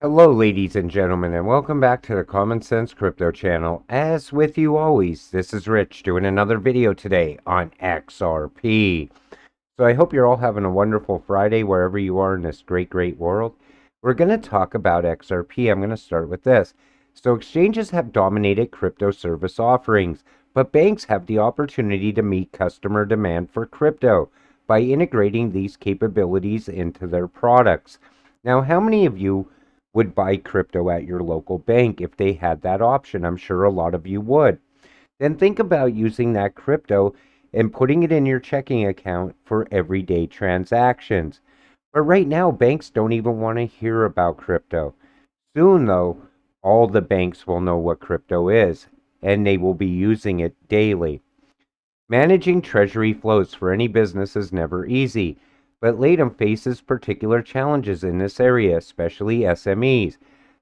Hello, ladies and gentlemen, and welcome back to the Common Sense Crypto channel. As with you always, this is Rich doing another video today on XRP. So I hope you're all having a wonderful Friday wherever you are in this great world. We're going to talk about XRP. I'm going to start with this. So exchanges have dominated crypto service offerings, but banks have the opportunity to meet customer demand for crypto by integrating these capabilities into their products. Now, how many of you would buy crypto at your local bank if they had that option? I'm sure a lot of you would. Then think about using that crypto and putting it in your checking account for everyday transactions. But right now, banks don't even want to hear about crypto. Soon, though, all the banks will know what crypto is, and they will be using it daily. Managing treasury flows for any business is never easy, but Latham faces particular challenges in this area, especially SMEs.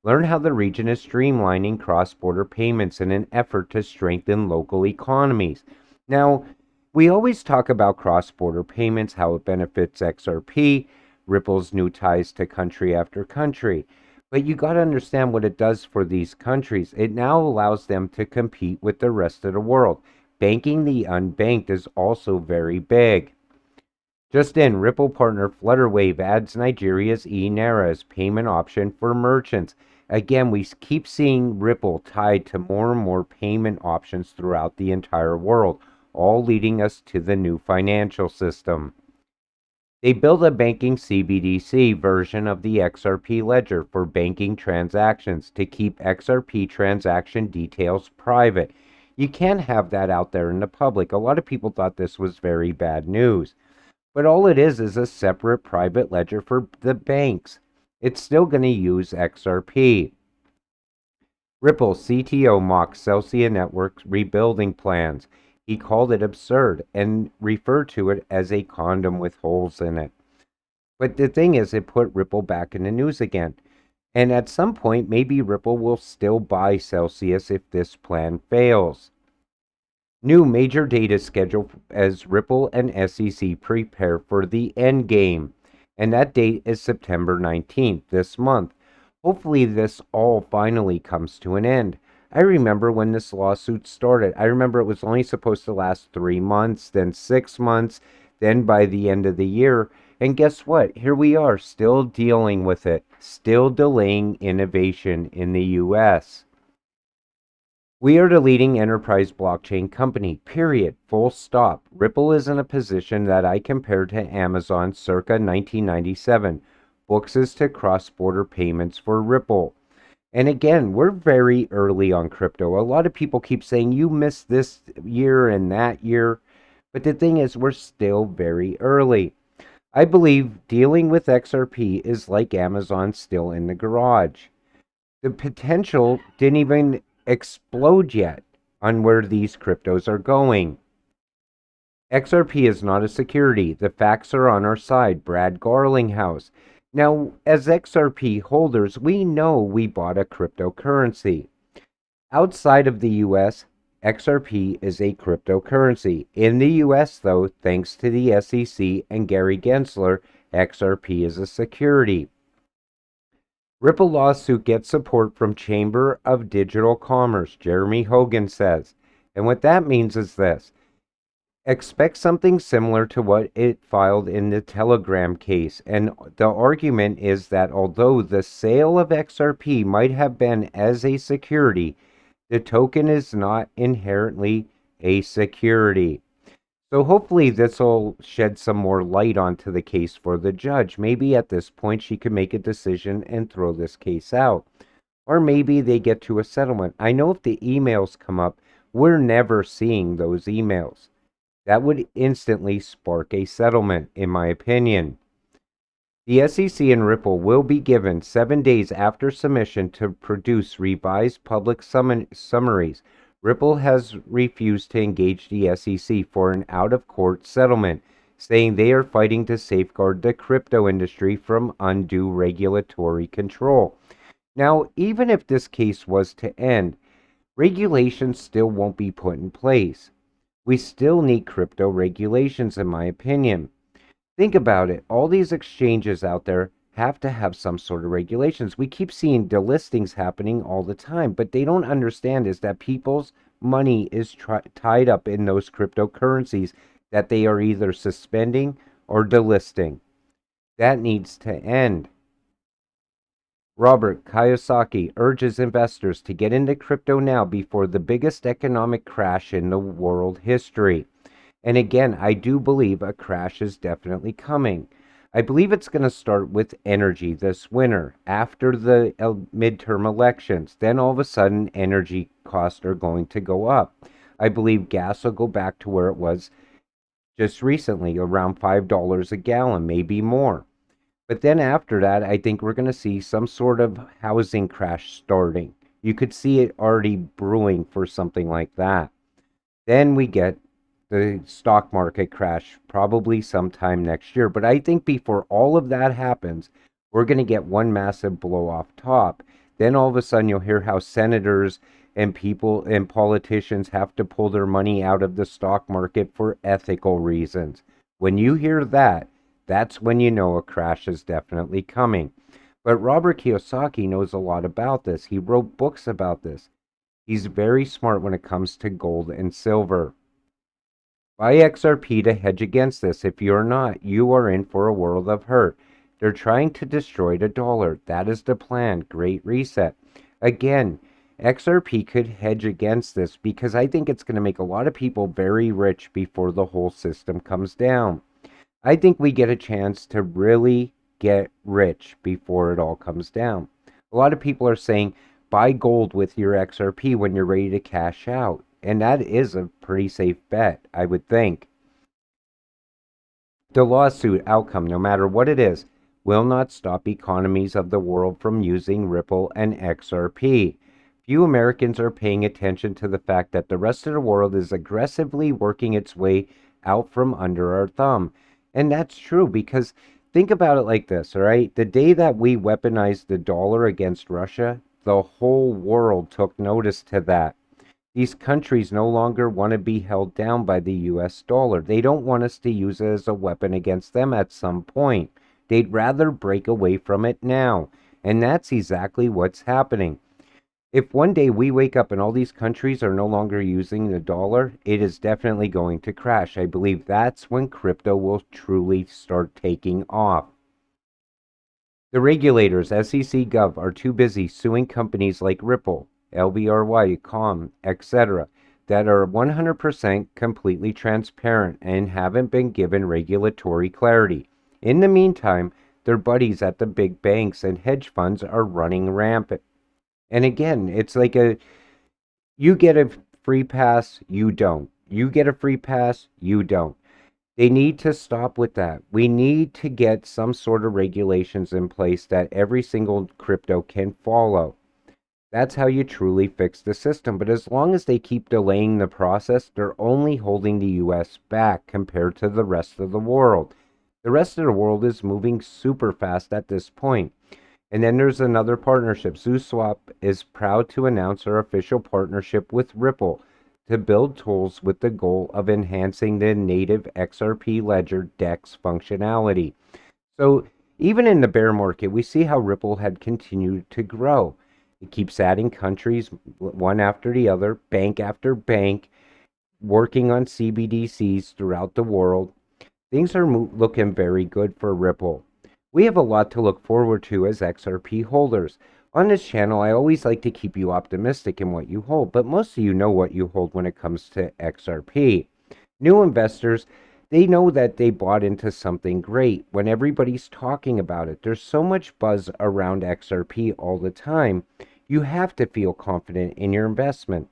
Learn how the region is streamlining cross-border payments in an effort to strengthen local economies. Now, we always talk about cross-border payments, how it benefits XRP, Ripple's new ties to country after country. But you got to understand what it does for these countries. It now allows them to compete with the rest of the world. Banking the unbanked is also very big. Just in, Ripple partner Flutterwave adds Nigeria's e-Naira as payment option for merchants. Again, we keep seeing Ripple tied to more and more payment options throughout the entire world, all leading us to the new financial system. They built a banking CBDC version of the XRP ledger for banking transactions to keep XRP transaction details private. You can't have that out there in the public. A lot of people thought this was very bad news. But all it is a separate private ledger for the banks. It's still going to use XRP. Ripple CTO mocks Celsia Network's rebuilding plans. He called it absurd and referred to it as a condom with holes in it. But the thing is, it put Ripple back in the news again. And at some point, maybe Ripple will still buy Celsius if this plan fails. New major date is scheduled as Ripple and SEC prepare for the end game. And that date is September 19th, this month. Hopefully, this all finally comes to an end. I remember when this lawsuit started. I remember it was only supposed to last 3 months, then 6 months, then by the end of the year. And guess what? Here we are, still dealing with it, still delaying innovation in the US. We are the leading enterprise blockchain company, period, full stop. Ripple is in a position that I compare to Amazon circa 1997. Books as to cross-border payments for Ripple. And again, we're very early on crypto. A lot of people keep saying you missed this year and that year. But the thing is, we're still very early. I believe dealing with XRP is like Amazon still in the garage. The potential didn't even explode yet on where these cryptos are going. XRP is not a security. The facts are on our side. Brad Garlinghouse. Now, as XRP holders, we know we bought a cryptocurrency. Outside of the US, XRP is a cryptocurrency. In the US, though, thanks to the SEC and Gary Gensler, XRP is a security. Ripple lawsuit gets support from Chamber of Digital Commerce, Jeremy Hogan says. And what that means is this. Expect something similar to what it filed in the Telegram case. And the argument is that although the sale of XRP might have been as a security, the token is not inherently a security. So hopefully this will shed some more light onto the case for the judge. Maybe at this point she could make a decision and throw this case out. Or maybe they get to a settlement. I know if the emails come up, we're never seeing those emails. That would instantly spark a settlement, in my opinion. The SEC and Ripple will be given 7 days after submission to produce revised public summaries. Ripple has refused to engage the SEC for an out-of-court settlement, saying they are fighting to safeguard the crypto industry from undue regulatory control. Now, even if this case was to end, regulations still won't be put in place. We still need crypto regulations, in my opinion. Think about it. All these exchanges out there, have to have some sort of regulations. We keep seeing delistings happening all the time, but they don't understand is that people's money is tied up in those cryptocurrencies that they are either suspending or delisting. That needs to end. Robert Kiyosaki urges investors to get into crypto now before the biggest economic crash in the world history. And again, I do believe a crash is definitely coming. I believe it's going to start with energy this winter after the midterm elections. Then all of a sudden, energy costs are going to go up. I believe gas will go back to where it was just recently, around $5 a gallon, maybe more. But then after that, I think we're going to see some sort of housing crash starting. You could see it already brewing for something like that. Then we get the stock market crash probably sometime next year. But I think before all of that happens, we're going to get one massive blow off top. Then all of a sudden, you'll hear how senators and people and politicians have to pull their money out of the stock market for ethical reasons. When you hear that, that's when you know a crash is definitely coming. But Robert Kiyosaki knows a lot about this. He wrote books about this. He's very smart when it comes to gold and silver. Buy XRP to hedge against this. If you're not, you are in for a world of hurt. They're trying to destroy the dollar. That is the plan. Great reset. Again, XRP could hedge against this because I think it's going to make a lot of people very rich before the whole system comes down. I think we get a chance to really get rich before it all comes down. A lot of people are saying buy gold with your XRP when you're ready to cash out. And that is a pretty safe bet, I would think. The lawsuit outcome, no matter what it is, will not stop economies of the world from using Ripple and XRP. Few Americans are paying attention to the fact that the rest of the world is aggressively working its way out from under our thumb. And that's true because think about it like this, all right? The day that we weaponized the dollar against Russia, the whole world took notice to that. These countries no longer want to be held down by the US dollar. They don't want us to use it as a weapon against them at some point. They'd rather break away from it now. And that's exactly what's happening. If one day we wake up and all these countries are no longer using the dollar, it is definitely going to crash. I believe that's when crypto will truly start taking off. The regulators, SEC Gov, are too busy suing companies like Ripple, LBRY, Com, etc., that are 100% completely transparent and haven't been given regulatory clarity. In the meantime, their buddies at the big banks and hedge funds are running rampant. And again, it's like you get a free pass, you don't. You get a free pass, you don't. They need to stop with that. We need to get some sort of regulations in place that every single crypto can follow. That's how you truly fix the system. But as long as they keep delaying the process, they're only holding the US back compared to the rest of the world. The rest of the world is moving super fast at this point. And then there's another partnership. ZooSwap is proud to announce our official partnership with Ripple to build tools with the goal of enhancing the native XRP ledger DEX functionality. So even in the bear market, we see how Ripple had continued to grow. It keeps adding countries one after the other, bank after bank, working on CBDCs throughout the world. Things are looking very good for Ripple. We have a lot to look forward to as XRP holders. On this channel, I always like to keep you optimistic in what you hold, but most of you know what you hold when it comes to XRP. New investors, they know that they bought into something great when everybody's talking about it. There's so much buzz around XRP all the time. You have to feel confident in your investment.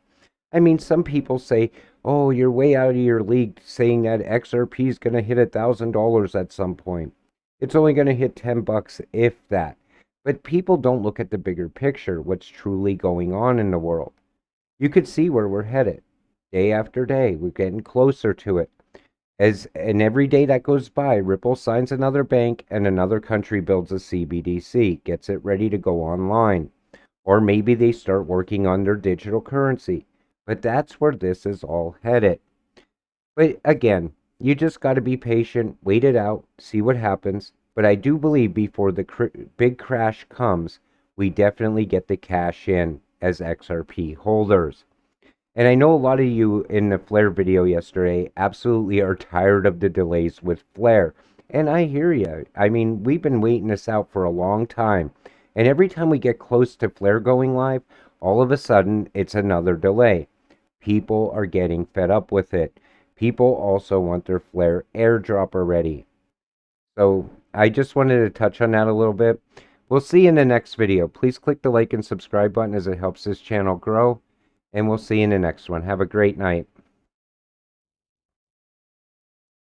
I mean, some people say, oh, you're way out of your league saying that XRP is going to hit $1,000 at some point. It's only going to hit $10, if that. But people don't look at the bigger picture, what's truly going on in the world. You could see where we're headed. Day after day, we're getting closer to it. And every day that goes by, Ripple signs another bank and another country builds a CBDC, gets it ready to go online. Or maybe they start working on their digital currency. But that's where this is all headed. But again, you just got to be patient, wait it out, see what happens. But I do believe before the big crash comes, we definitely get the cash in as XRP holders. And I know a lot of you in the Flare video yesterday absolutely are tired of the delays with Flare. And I hear you. I mean, we've been waiting this out for a long time. And every time we get close to Flare going live, all of a sudden it's another delay. People are getting fed up with it. People also want their Flare airdrop already. So I just wanted to touch on that a little bit. We'll see you in the next video. Please click the like and subscribe button as it helps this channel grow. And we'll see you in the next one. Have a great night.